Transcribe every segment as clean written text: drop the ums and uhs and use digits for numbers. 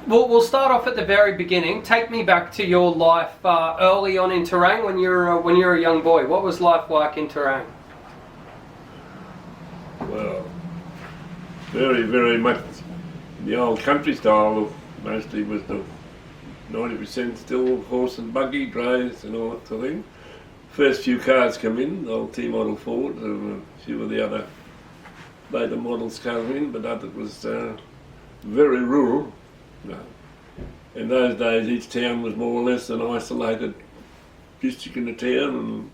We'll start off at the very beginning. Take me back to your life early on in Terang when you're a young boy. What was life like in Terang? Well, very, very much the old country style. Mostly was the 90% still horse and buggy, drays and all that sort of thing. First few cars come in, the old T-model Ford, and a few of the other later models came in, but that was very rural. No. In those days, each town was more or less an isolated district in the town, and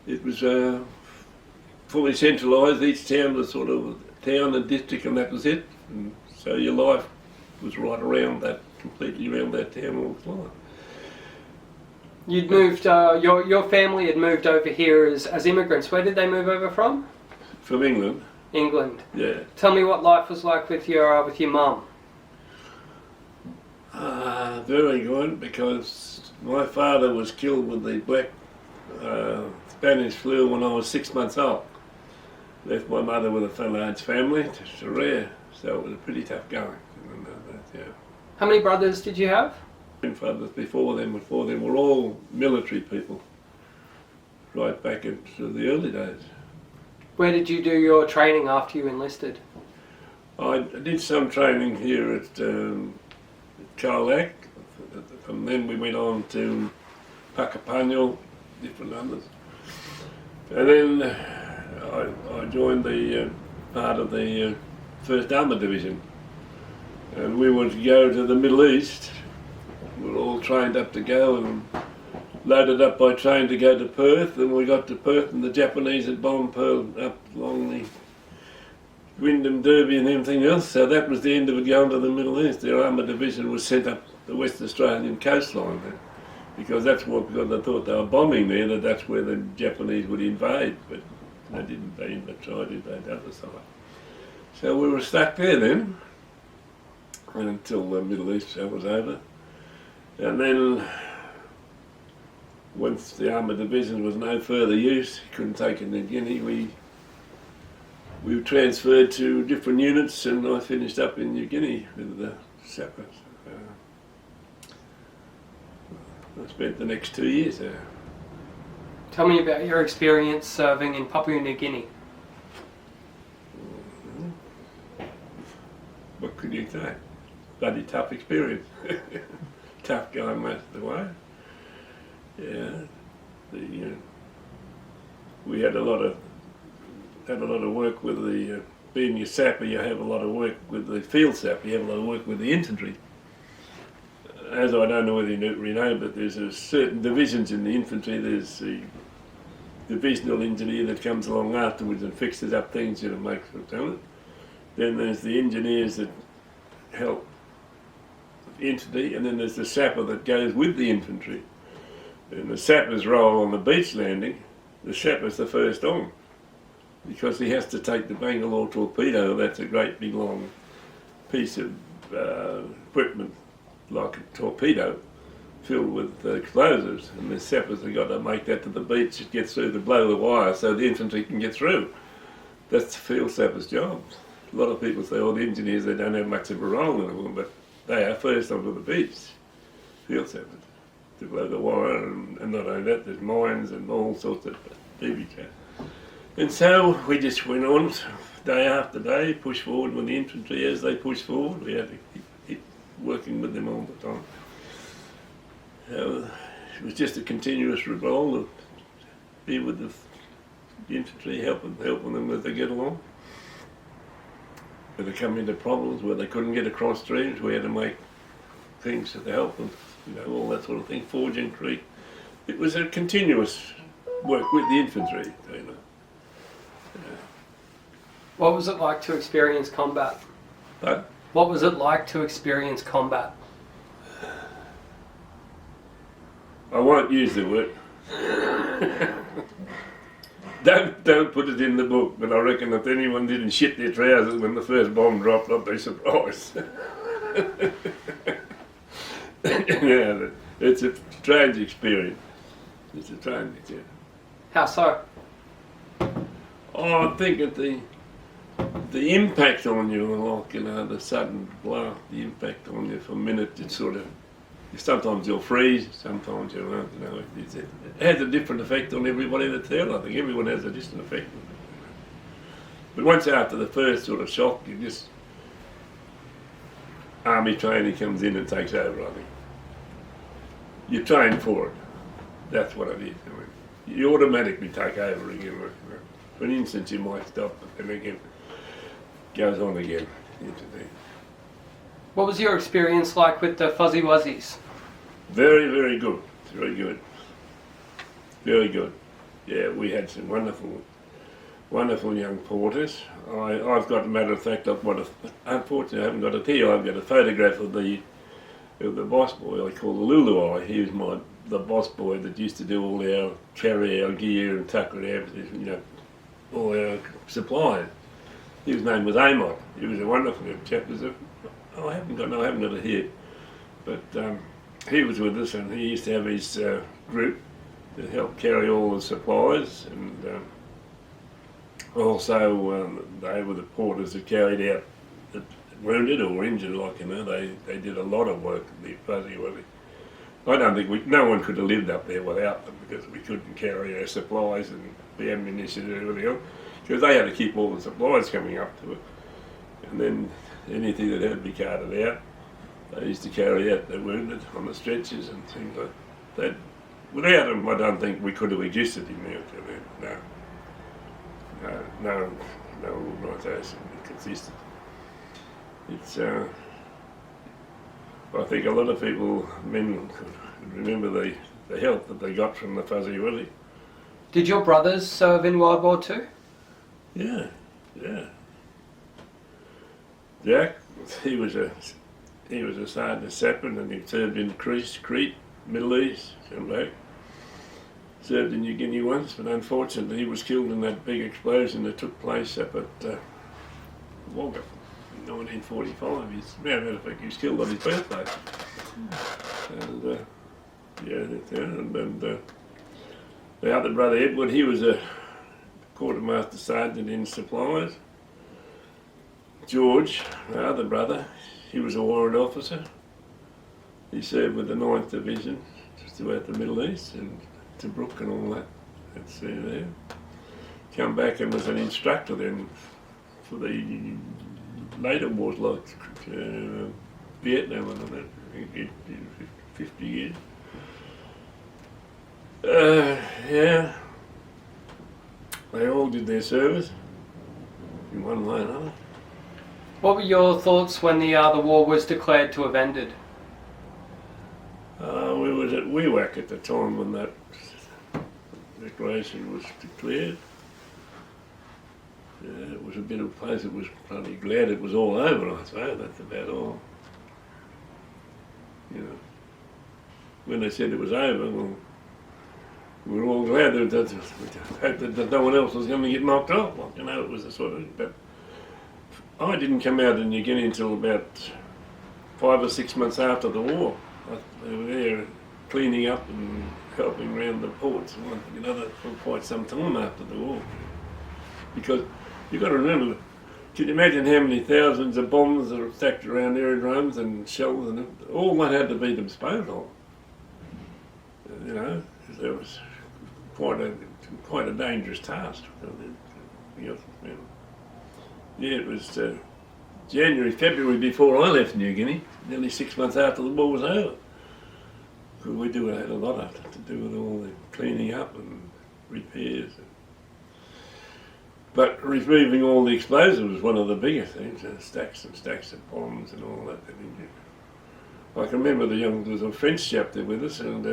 it was fully centralised. Each town was sort of town and district, and that was it. And so your life was right around that, completely around that town all the time. You'd moved. Your family had moved over here as immigrants. Where did they move over from? From England. England. Yeah. Tell me what life was like with your mum. Very good, because my father was killed with the black Spanish flu when I was 6 months old. Left my mother with a large family to Terang, so it was pretty tough going. Yeah. How many brothers did you have? Grandfathers before them were all military people, right back into the early days. Where did you do your training after you enlisted? I did some training here at Colac. From then we went on to Puckapunyal, different others. And then I joined the part of the 1st Armoured Division. And we were to go to the Middle East. We were all trained up to go and loaded up by train to go to Perth. And we got to Perth and the Japanese had bombed Pearl up along the Wyndham, Derby and everything else. So that was the end of it going to the Middle East. The Armoured Division was sent up the West Australian coastline there, because that's what, because I thought they were bombing there, that's where the Japanese would invade, but they didn't. They tried to invade the other side. So we were stuck there then, until the Middle East was over. And then, once the Armoured Division was no further use, couldn't take it in Guinea, we were transferred to different units, and I finished up in New Guinea with the sappers. I spent the next 2 years there. Tell me about your experience serving in Papua New Guinea. What could you say? Bloody tough experience. Tough going most of the way. Yeah. We had a lot of work with the being a sapper. You have a lot of work with the field sapper. You have a lot of work with the infantry. As I don't know whether you know, but there's certain divisions in the infantry. There's the divisional engineer that comes along afterwards and fixes up things, makes it. Then there's the engineers that help the infantry, and then there's the sapper that goes with the infantry. And the sapper's role on the beach landing, the sapper's the first on, because he has to take the Bangalore torpedo. That's a great big long piece of equipment, like a torpedo, filled with explosives, and the sappers have got to make that to the beach, it gets through to blow the wire so the infantry can get through. That's the field sapper's job. A lot of people say, oh, the engineers, they don't have much of a role in it, but they are first onto the beach, field sappers, to blow the wire, and not only that, there's mines and all sorts of BB cats. And so we just went on day after day, push forward with the infantry as they pushed forward. We had to keep working with them all the time. So it was just a continuous role to be with the infantry, helping them as they get along. When they come into problems where they couldn't get across streams, we had to make things to help them, all that sort of thing, forge and creek. It was a continuous work with the infantry, What was it like to experience combat? But what was it like to experience combat? I won't use the word. Don't put it in the book, but I reckon if anyone didn't shit their trousers when the first bomb dropped, I'd be surprised. Yeah, it's a strange experience. It's a strange experience. How so? Oh, I think at the the impact on you, like, you know, the sudden blast, the impact on you for a minute, it sort of, sometimes you'll freeze, sometimes you won't, you know, it has a different effect on everybody that's there. I think everyone has a different effect. But once after the first sort of shock, you just, army training comes in and takes over, I think. You train for it. That's what it is. I mean, you automatically take over again. For an instance, you might stop, and again, goes on again. What was your experience like with the Fuzzy Wuzzies? Very, very good. Very good. Very good. Yeah, we had some wonderful young porters. I've got, a matter of fact, unfortunately I haven't got it here. I've got a photograph of the boss boy I call the Lulu Eye. He was the boss boy that used to do all our, carry our gear and tuck it out, you know, all our supplies. His name was Amon. He was a wonderful chap. I haven't got it here, but he was with us, and he used to have his group to help carry all the supplies, and also they were the porters that carried out the wounded or injured, like, you know, they did a lot of work in the Fuzzy Wuzzy. I don't think no one could have lived up there without them, because we couldn't carry our supplies and the ammunition and everything else, because they had to keep all the supplies coming up to it. And then anything that had to be carted out, they used to carry out the wounded on the stretchers and things like that. Without them, I don't think we could have existed in there. No organisation that existed. It's, I think a lot of men could remember the help that they got from the Fuzzy Wuzzy. Did your brothers serve in World War II? Yeah. Jack, he was a sergeant of sapper, and he served in Crete, Middle East, come back. Served in New Guinea once, but unfortunately he was killed in that big explosion that took place up at Wagga in 1945. Matter of fact, he was killed on his birthday. And the other brother, Edward, he was a quartermaster sergeant in supplies. George, the other brother, he was a warrant officer. He served with the 9th Division, just throughout the Middle East, and Tobruk and all that. That's there. Come back and was an instructor then for the later wars, like Vietnam and all that, 50 years. Yeah. They all did their service in one way or another. What were your thoughts when the war was declared to have ended? We was at WEWAC at the time when that declaration was declared. Yeah, it was a bit of a place that was bloody glad it was all over, I suppose. That's about all. You know, when they said it was over, well, we were all glad that no one else was going to get knocked off. Like, you know, it was a sort of. But I didn't come out in New Guinea until about 5 or 6 months after the war. They were there cleaning up and helping around the ports and one thing and another for quite some time after the war. Because you've got to remember, can you imagine how many thousands of bombs are stacked around aerodromes and shells, and all that had to be disposed of. You know, because there was quite a dangerous task. Yeah, it was January, February before I left New Guinea, nearly 6 months after the war was over. Because we had a lot to do with all the cleaning up and repairs. But removing all the explosives was one of the biggest things, stacks and stacks of bombs and all that. I can remember there was a French chap there with us, and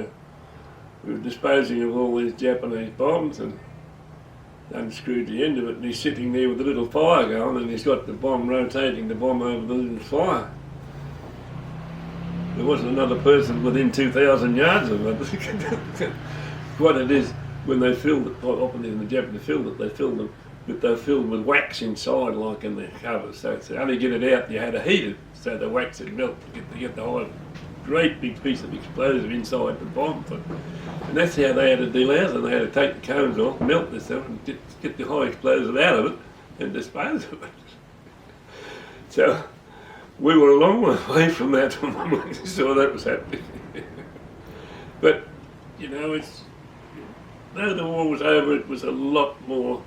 we were disposing of all these Japanese bombs, and unscrewed the end of it, and he's sitting there with a little fire going, and he's got the bomb rotating the bomb over the little fire. There wasn't another person within 2,000 yards of it. What it is, when they filled it, often in the Japanese filled it, they filled them, but they're filled with wax inside, like in the cover. So to only get it out, you had to heat it, so the wax would melt to get the whole great big piece of explosive inside the bomb. And that's how they had to deal out, and they had to take the cones off, melt this stuff, and get the high explosive out of it, and dispose of it. So we were a long way away from that when we saw that was happening. But, you know, it's, though the war was over, it was a lot more,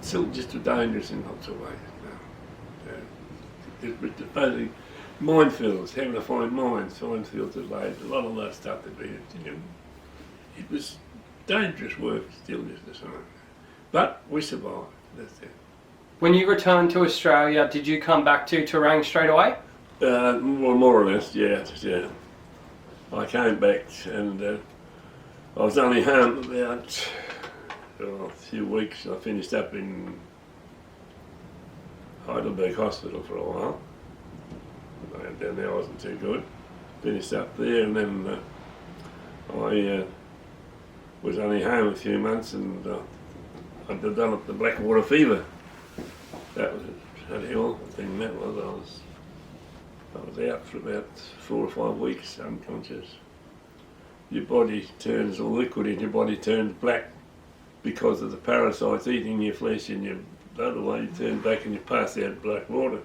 still just as dangerous in lots of ways. Basically, minefields, having to find minefields of laid, a lot of that stuff that we had, you know, it was dangerous work still just the same. But we survived, that's it. When you returned to Australia, did you come back to Terang straight away? More or less, yeah. I came back and I was only home about a few weeks. I finished up in Heidelberg Hospital for a while. Down there I wasn't too good. Finished up there and then I was only home a few months and I developed the black water fever. That was a hell of a thing that was. I was out for about 4 or 5 weeks unconscious. Your body turns, or liquid in your body turns black because of the parasites eating your flesh and your blood away. You turn back and you pass out black water.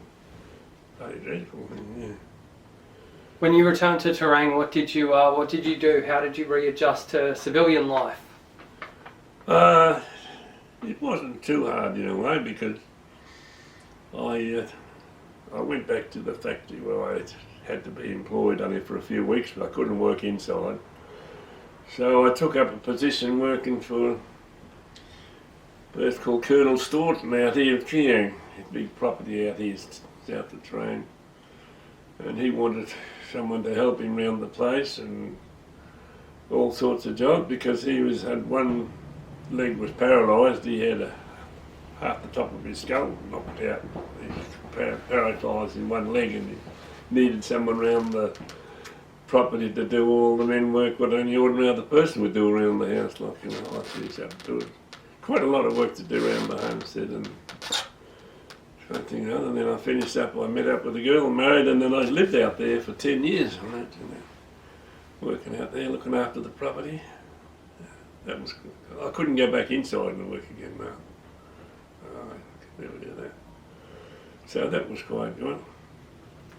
Very dreadful thing, yeah. When you returned to Terang, what did you do? How did you readjust to civilian life? It wasn't too hard in a way because I went back to the factory where I had to be employed only for a few weeks, but I couldn't work inside. So I took up a position working for a place called Colonel Staunton out here of Terang, a big property out here south of Terang. And he wanted someone to help him around the place and all sorts of jobs because he had one leg was paralysed. He had half the top of his skull knocked out. He was paralysed in one leg and he needed someone around the property to do all the men work what any ordinary other person would do around the house, like, you know, like these have to do it. Quite a lot of work to do around the homestead and something else. And then I finished up, I met up with a girl and married, and then I lived out there for 10 years on it, you know, working out there, looking after the property. That was good. I couldn't go back inside and work again, no. I could never do that. So that was quite good.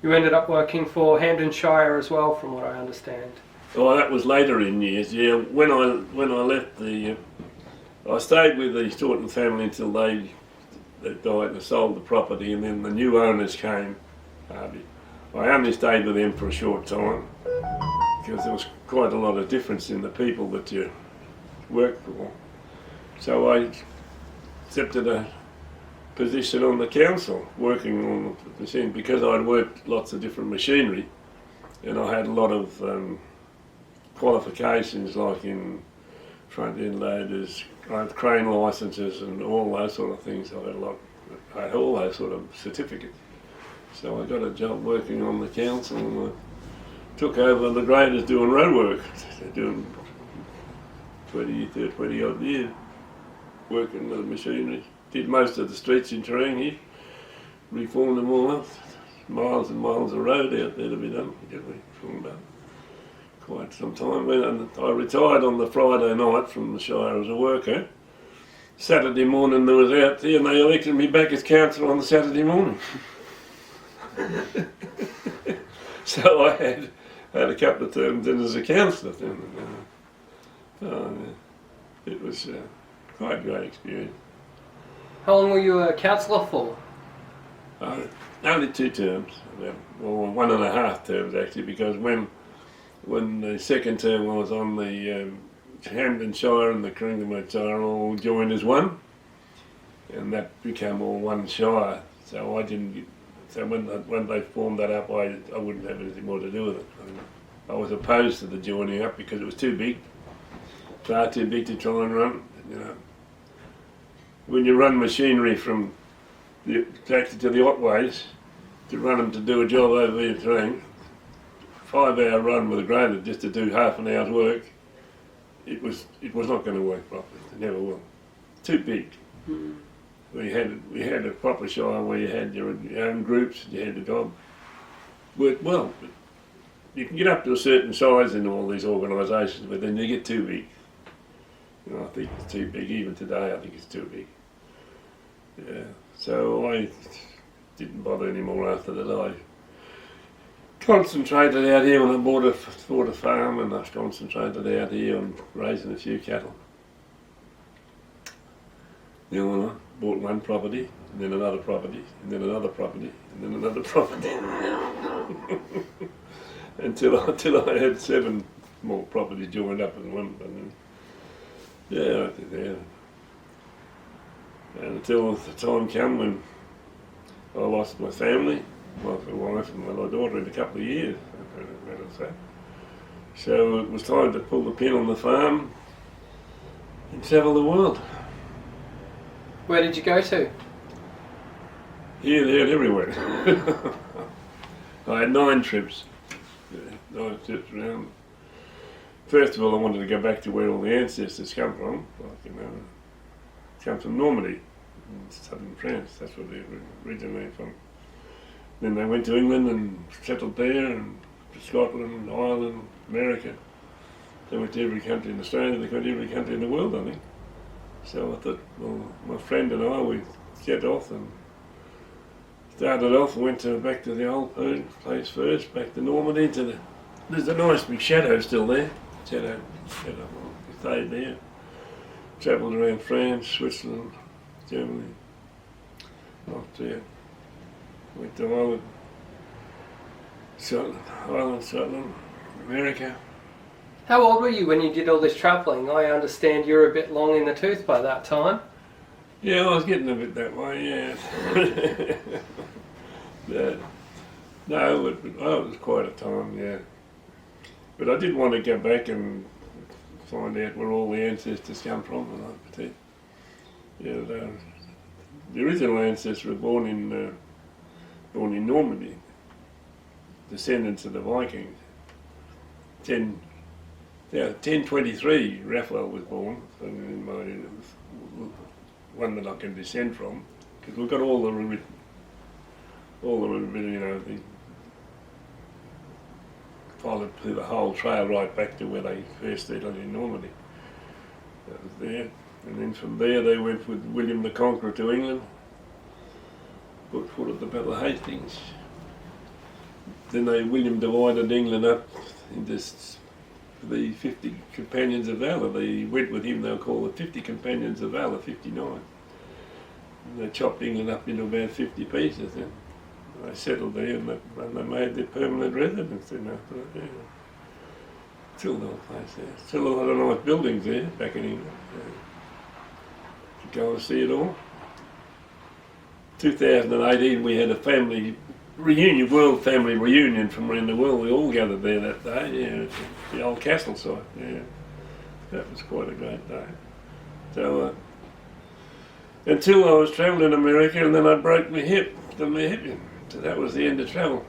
You ended up working for Hamptonshire as well, from what I understand. Oh, that was later in years, yeah. When I left I stayed with the Staunton family until they died and sold the property, and then the new owners came. I only stayed with them for a short time because there was quite a lot of difference in the people that you worked for. So I accepted a position on the council working on the machine because I'd worked lots of different machinery and I had a lot of qualifications like in front end loaders, I had crane licenses and all those sort of things. I had all those sort of certificates. So I got a job working on the council and I took over the graders doing road work, doing 20 odd years working with the machinery. Did most of the streets in Terang here, reformed them all up. Miles and miles of road out there to be done. We reformed up quite some time. I retired on the Friday night from the Shire as a worker. Saturday morning there was out there and they elected me back as councillor on the Saturday morning. So I had a couple of terms in as a councillor then. It was quite a great experience. How long were you a councillor for? Only 2 terms, well 1.5 terms actually, because when the second term I was on the Hamptonshire and the Kringlewood Shire all joined as one, and that became all one shire. So I didn't. So when they formed that up, I wouldn't have anything more to do with it. I was opposed to the joining up because it was too big, far too big to try and run. You know, when you run machinery from the factory to the Otways, to run them to do a job over here in Terang, 5-hour run with a grader just to do half an hour's work, it was not going to work properly. It never will. Too big. Mm. We had a proper shire where you had your own groups, you had a job. Worked well, but you can get up to a certain size in all these organisations, but then you get too big. You know, I think it's too big. Even today, I think it's too big. Yeah. So I didn't bother anymore after that. I concentrated out here when I bought a farm, and I concentrated out here on raising a few cattle. You know, I bought one property, and then another property, and then another property, and then another property. until I had 7 more properties joined up in one. And yeah, I did that. And until the time came when I lost my family, my wife and my daughter in a couple of years, matter of fact. So it was time to pull the pin on the farm and travel the world. Where did you go to? Here, there, and everywhere. I had 9 trips. 9 trips around. First of all, I wanted to go back to where all the ancestors come from. Like, you know, come from Normandy, in southern France. That's where they originated from. Then they went to England and settled there, and to Scotland, Ireland, America. They went to every country in Australia. They went to every country in the world, I think. So I thought, well, my friend and I, we set off and started off and went back to the old place first, back to Normandy. There's a nice big chateau still there. Chateau. We stayed there. Travelled around France, Switzerland, Germany, Austria. Went to Ireland, Scotland, America. How old were you when you did all this travelling? I understand you're a bit long in the tooth by that time. Yeah, I was getting a bit that way, yeah. No, it was quite a time, yeah. But I did want to go back and find out where all the ancestors come from, and I think, yeah, the original ancestors were born in Normandy, descendants of the Vikings. 1023, Raphael was born, and one that I can descend from, because we've got all the you know, followed through the whole trail right back to where they first settled in Normandy. That was there, and then from there they went with William the Conqueror to England, put foot at the Battle of Hastings. Then William divided England up into the 50 Companions of Valour. They went with him, they were called the 50 Companions of Valour, 59. And they chopped England up into about 50 pieces, and they settled there, and they made their permanent residence then after that. Yeah. Still the old place there. Still a lot of nice buildings there back in England. Go and see it all. 2018 we had a family reunion, world family reunion from around the world. We all gathered there that day, yeah, the old castle site, yeah. That was quite a great day. So, until I was travelling in America, and then I broke my hip, so that was the end of travel.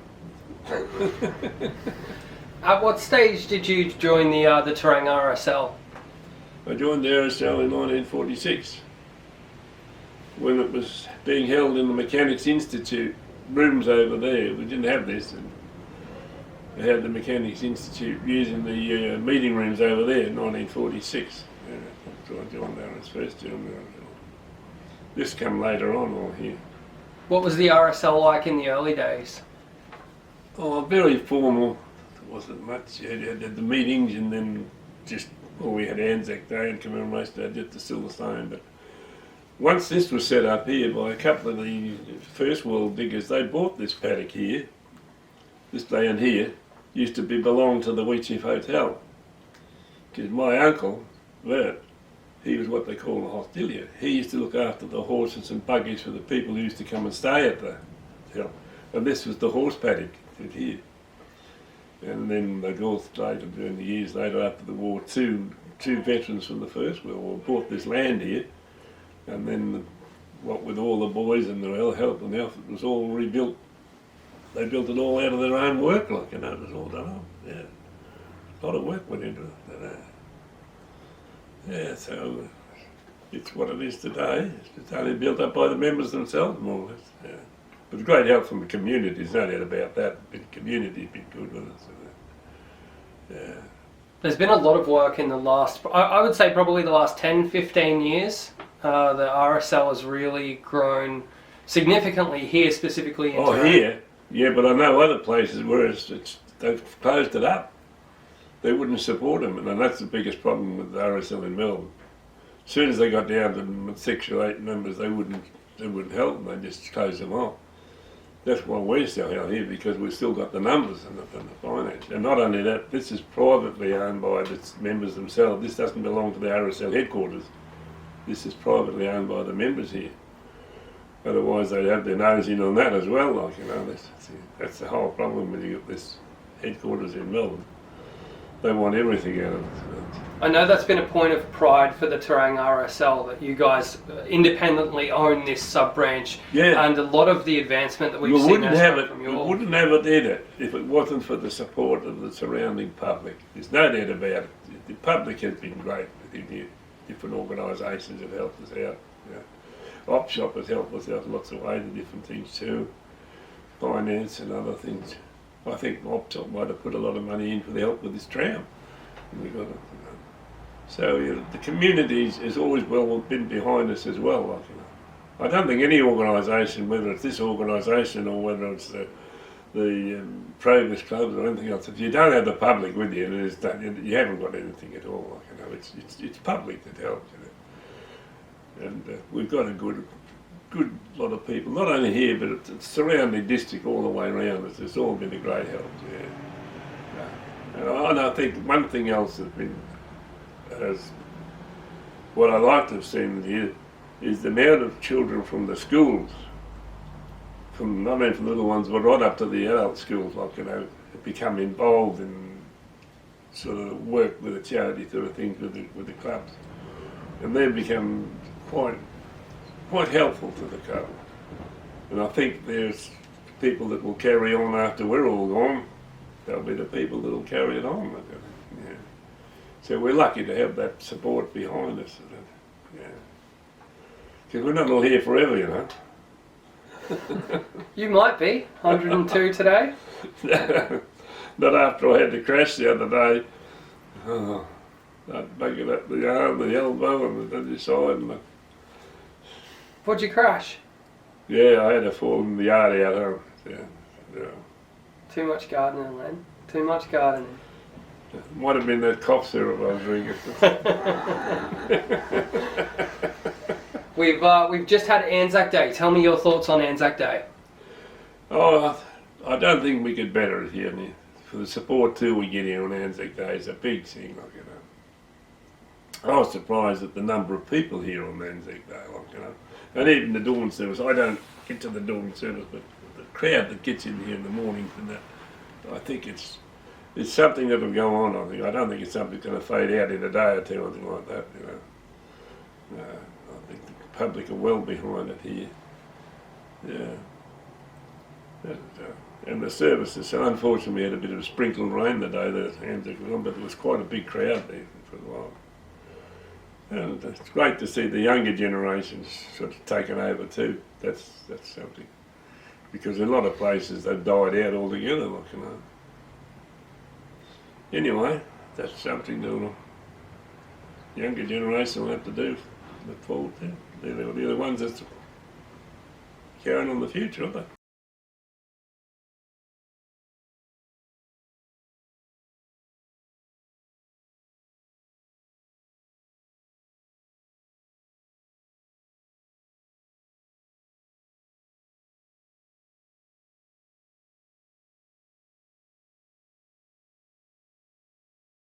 At what stage did you join the Terang RSL? I joined the RSL in 1946, when it was being held in the Mechanics Institute rooms over there. We didn't have this, and we had the Mechanics Institute using the meeting rooms over there in 1946. Yeah, so I joined there as first joined there. This come later on all here. What was the RSL like in the early days? Oh, very formal. There wasn't much. You had the meetings, and then we had Anzac Day and Commemoration Day, just still the same. But once this was set up here by a couple of the First World diggers, they bought this paddock here. This land here used to belong to the Wheatsheaf Hotel. Because my uncle, Bert, he was what they call a hostilier. He used to look after the horses and buggies for the people who used to come and stay at the hotel. And this was the horse paddock here. And then they got later, during the years later after the war, two veterans from the First World War bought this land here. And then, what with all the boys and their help and the effort, was all rebuilt. They built it all out of their own work, like, you know, it was all done up. Yeah, a lot of work went into it. Yeah, so it's what it is today. It's only built up by the members themselves, more or less. Yeah. But great help from the community, there's no doubt about that. The community's been good with us. Yeah. There's been a lot of work in the last, I would say probably the last 10, 15 years. The RSL has really grown significantly here, specifically in Oh, Terang. here? Yeah, but I know other places where they've closed it up. They wouldn't support them, and that's the biggest problem with the RSL in Melbourne. As soon as they got down to 6 or 8 members, they wouldn't help them. They just closed them off. That's why we're still out here, because we've still got the numbers and the finance. And not only that, this is privately owned by the members themselves. This doesn't belong to the RSL headquarters. This is privately owned by the members here. Otherwise, they'd have their nose in on that as well. Like, you know, that's the whole problem when you get this headquarters in Melbourne. They want everything out of it. I know that's been a point of pride for the Terang RSL, that you guys independently own this sub-branch. Yeah. And a lot of the advancement that we've We seen wouldn't has have come it. from We your... wouldn't have it either if it wasn't for the support of the surrounding public. There's no doubt about it. The public has been great. The different organisations have helped us out. Op Shop has helped us out lots of ways, different things too, finance and other things. I think Op Shop might have put a lot of money in for the help with this tram. And we got it. So the community has always been behind us as well. Like, I don't think any organisation, whether it's this organisation or whether it's the Progress clubs or anything else, if you don't have the public with you, you haven't got anything at all. Like, it's public that helps. And we've got a good lot of people, not only here, but it's surrounding district all the way around us. It's all been a great help. And I think one thing else what I like to have seen here is the amount of children from the schools, not only from the little ones, but right up to the adult schools, like, have become involved in sort of work with the charity sort of things with the clubs, and they've become quite helpful to the club. And I think there's people that will carry on after we're all gone. They'll be the people that will carry it on. Yeah. So we're lucky to have that support behind us. Because we're not all here forever, you know. You might be 102 today. Not after I had the crash the other day. I'd make it up the arm, the elbow, and the side. And What'd you crash? yeah, I had to fall in the yard out home. Yeah. Too much gardening, Len. Too much gardening. Might have been that cough syrup I was drinking. We've just had Anzac Day. Tell me your thoughts on Anzac Day. Oh, I don't think we could better it here. For the support too we get here on Anzac Day is a big thing. Like, I was surprised at the number of people here on Anzac Day. Like, and even the dawn service. I don't get to the dawn service, but the crowd that gets in here in the mornings and that, I think it's something that will go on. I don't think it's something that's going to fade out in a day or two or anything like that. I think the public are well behind it here. Yeah. And the services. So unfortunately, we had a bit of a sprinkled rain the day that Anzac was on, but there was quite a big crowd there for a while. And it's great to see the younger generations sort of taken over too. That's something. Because in a lot of places they've died out altogether, like, Anyway, that's something the younger generation will have to do. Look forward to. They're the ones that's carrying on the future, aren't they?